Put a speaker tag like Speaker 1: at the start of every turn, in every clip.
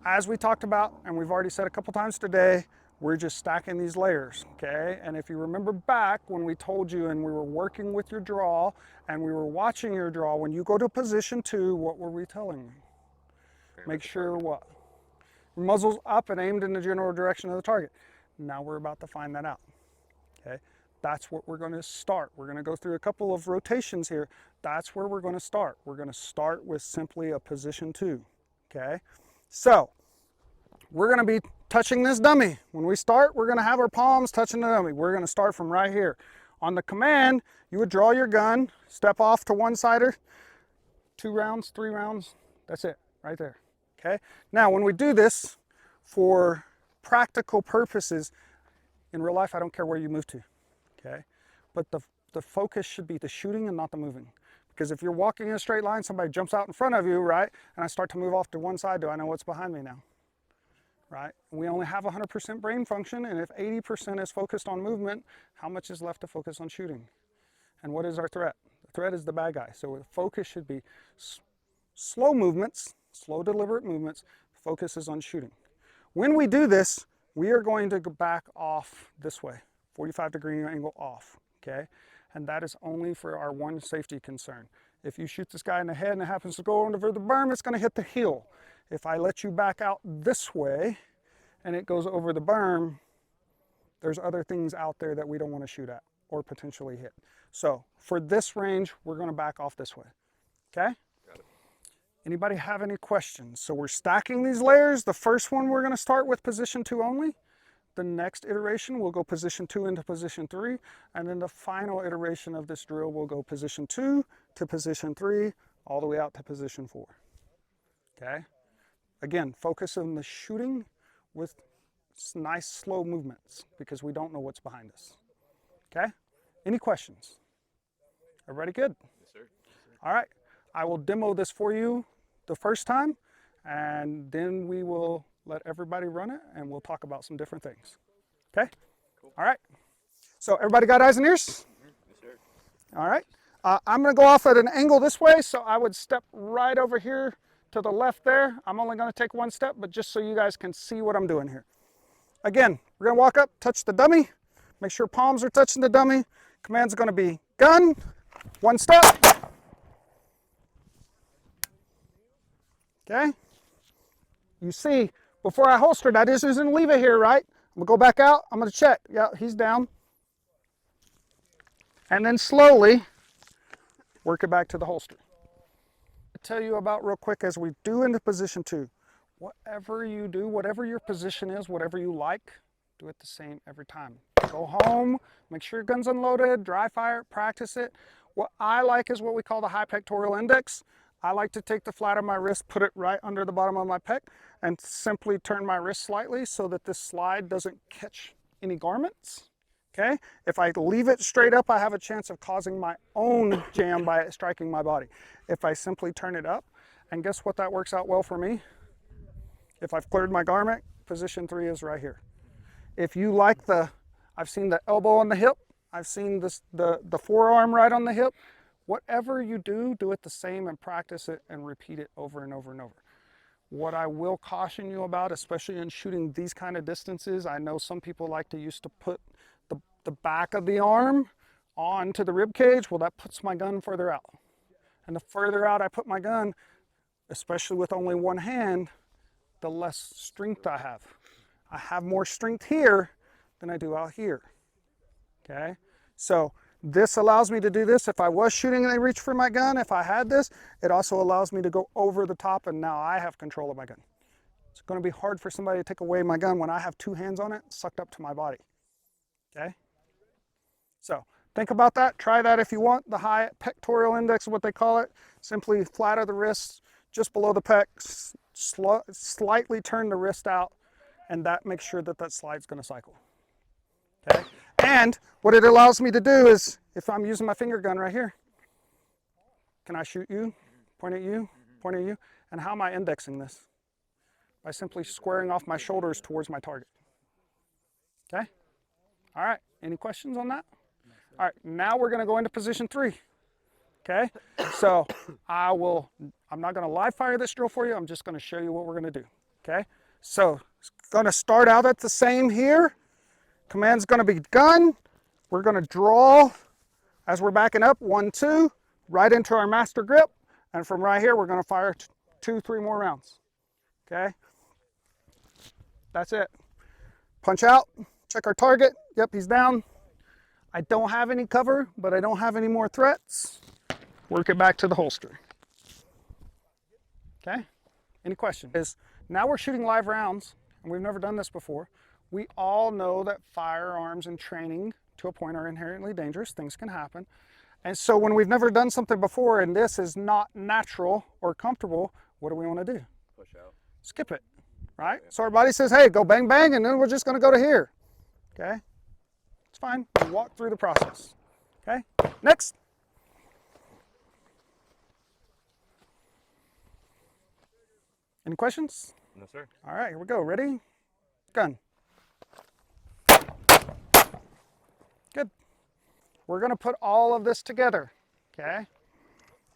Speaker 1: as we talked about, and we've already said a couple times today, we're just stacking these layers, okay? And if you remember back when we told you and we were working with your draw and we were watching your draw, when you go to position 2, what were we telling you? Make sure what? Muzzle's up and aimed in the general direction of the target. Now we're about to find that out, okay? That's what we're going to start. We're going to go through a couple of rotations here. That's where we're going to start. We're going to start with simply a position 2, okay? So we're going to be touching this dummy. When we start, we're going to have our palms touching the dummy. We're going to start from right here. On the command, you would draw your gun, step off to one sider, 2 rounds, 3 rounds, that's it, right there, okay? Now, when we do this for practical purposes, in real life, I don't care where you move to, okay? But the focus should be the shooting and not the moving. Because if you're walking in a straight line, somebody jumps out in front of you, right? And I start to move off to one side, do I know what's behind me now? Right? We only have 100% brain function, and if 80% is focused on movement, how much is left to focus on shooting? And what is our threat? The threat is the bad guy. So the focus should be slow movements, slow deliberate movements. Focus is on shooting. When we do this, we are going to go back off this way, 45-degree angle off, okay? And that is only for our one safety concern. If you shoot this guy in the head and it happens to go over the berm, it's going to hit the heel. If I let you back out this way and it goes over the berm, there's other things out there that we don't want to shoot at or potentially hit. So for this range, we're going to back off this way, okay?
Speaker 2: Got it.
Speaker 1: Anybody have any questions? So we're stacking these layers. The first one we're going to start with position 2 only. The next iteration we'll go position 2 into position 3, and then the final iteration of this drill will go position 2 to position 3 all the way out to position 4. Okay? Again, focus on the shooting with nice slow movements because we don't know what's behind us. Okay? Any questions? Everybody good?
Speaker 2: Yes, sir. Yes, sir.
Speaker 1: All right. I will demo this for you the first time, and then we will let everybody run it and we'll talk about some different things. Okay?
Speaker 2: Cool.
Speaker 1: All right. So everybody got eyes and ears?
Speaker 2: Yes, sir.
Speaker 1: All right. I'm going to go off at an angle this way, so I would step right over here to the left there. I'm only going to take one step, but just so you guys can see what I'm doing here. Again, we're going to walk up, touch the dummy, make sure palms are touching the dummy. Command's going to be gun, one step. Okay? You see, before I holstered, I just didn't leave it here, right? I'm going to go back out. I'm going to check. Yeah, he's down. And then slowly work it back to the holster. I'll tell you about real quick as we do into position 2. Whatever you do, whatever your position is, whatever you like, do it the same every time. Go home, make sure your gun's unloaded, dry fire, practice it. What I like is what we call the high pectoral index. I like to take the flat of my wrist, put it right under the bottom of my pec, and simply turn my wrist slightly so that this slide doesn't catch any garments. Okay? If I leave it straight up, I have a chance of causing my own jam by it striking my body. If I simply turn it up, and guess what that works out well for me? If I've cleared my garment, position 3 is right here. If you like I've seen the elbow on the hip, I've seen the forearm right on the hip. Whatever you do, do it the same and practice it and repeat it over and over and over. What I will caution you about, especially in shooting these kind of distances, I know some people like to used to put the back of the arm onto the rib cage. Well, that puts my gun further out. And the further out I put my gun, especially with only one hand, the less strength I have. I have more strength here than I do out here. Okay? So this allows me to do this. If I was shooting and I reach for my gun, if I had this, it also allows me to go over the top and now I have control of my gun. It's going to be hard for somebody to take away my gun when I have 2 hands on it sucked up to my body. Okay? So think about that. Try that if you want. The high pectoral index is what they call it. Simply flatter the wrist just below the pec, slightly turn the wrist out, and that makes sure that that slide's going to cycle. Okay? And what it allows me to do is, if I'm using my finger gun right here, can I shoot you, point at you, point at you? And how am I indexing this? By simply squaring off my shoulders towards my target. Okay? All right, any questions on that? All right, now we're going to go into position 3. Okay, so I'm not going to live fire this drill for you. I'm just going to show you what we're going to do. Okay, so it's gonna start out at the same here. Command's gonna be gun. We're gonna draw as we're backing up, 1, 2, right into our master grip. And from right here, we're gonna fire 2, 3 more rounds. Okay, that's it. Punch out, check our target. Yep, he's down. I don't have any cover, but I don't have any more threats. Work it back to the holster. Okay, any questions? Now we're shooting live rounds, and we've never done this before. We all know that firearms and training to a point are inherently dangerous. Things can happen. And so when we've never done something before and this is not natural or comfortable, what do we want to do?
Speaker 2: Push out.
Speaker 1: Skip it, right? So our body says, hey, go bang, bang, and then we're just going to go to here. Okay, it's fine. We'll walk through the process. Okay, next. Any questions?
Speaker 2: No, sir.
Speaker 1: All right, here we go. Ready? Gun. Good. We're going to put all of this together, okay?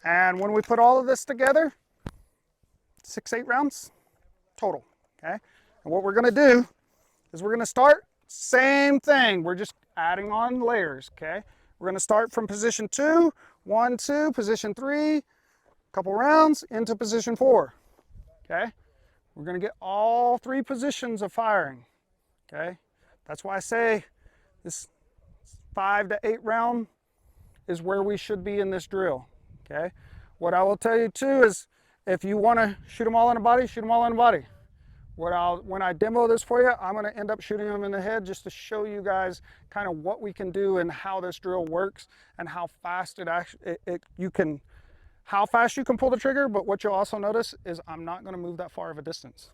Speaker 1: And when we put all of this together, 6, 8 rounds total, okay? And what we're going to do is we're going to start, same thing. We're just adding on layers, okay? We're going to start from position 2, 1, 2, position 3, couple rounds into position 4, okay? We're going to get all 3 positions of firing, okay? That's why I say this 5 to 8 round is where we should be in this drill, okay? What I will tell you too is if you want to shoot them all in the body, shoot them all in the body. When I demo this for you, I'm going to end up shooting them in the head just to show you guys kind of what we can do and how this drill works and how fast how fast you can pull the trigger. But what you'll also notice is I'm not going to move that far of a distance.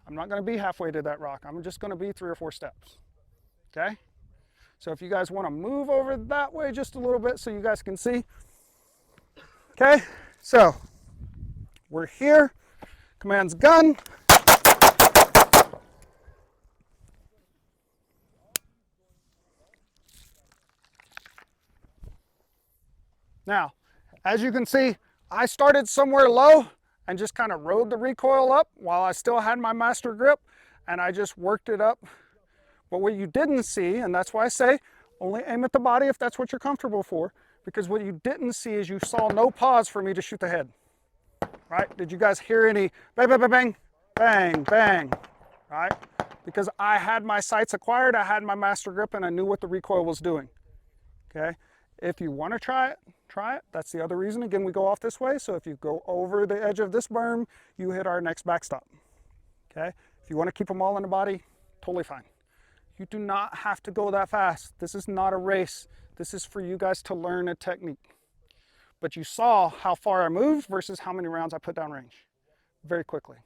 Speaker 1: I'm not going to be halfway to that rock. I'm just going to be 3 or 4 steps, okay? So if you guys want to move over that way just a little bit so you guys can see. Okay, so we're here. Command's gun. Now, as you can see, I started somewhere low and just kind of rode the recoil up while I still had my master grip, and I just worked it up. But what you didn't see, and that's why I say only aim at the body if that's what you're comfortable for, because what you didn't see is you saw no pause for me to shoot the head, right? Did you guys hear any bang, bang, bang, bang, bang, bang, right? Because I had my sights acquired, I had my master grip, and I knew what the recoil was doing, okay? If you want to try it, try it. That's the other reason. Again, we go off this way, so if you go over the edge of this berm, you hit our next backstop, okay? If you want to keep them all in the body, totally fine. You do not have to go that fast. This is not a race. This is for you guys to learn a technique. But you saw how far I moved versus how many rounds I put down range very quickly.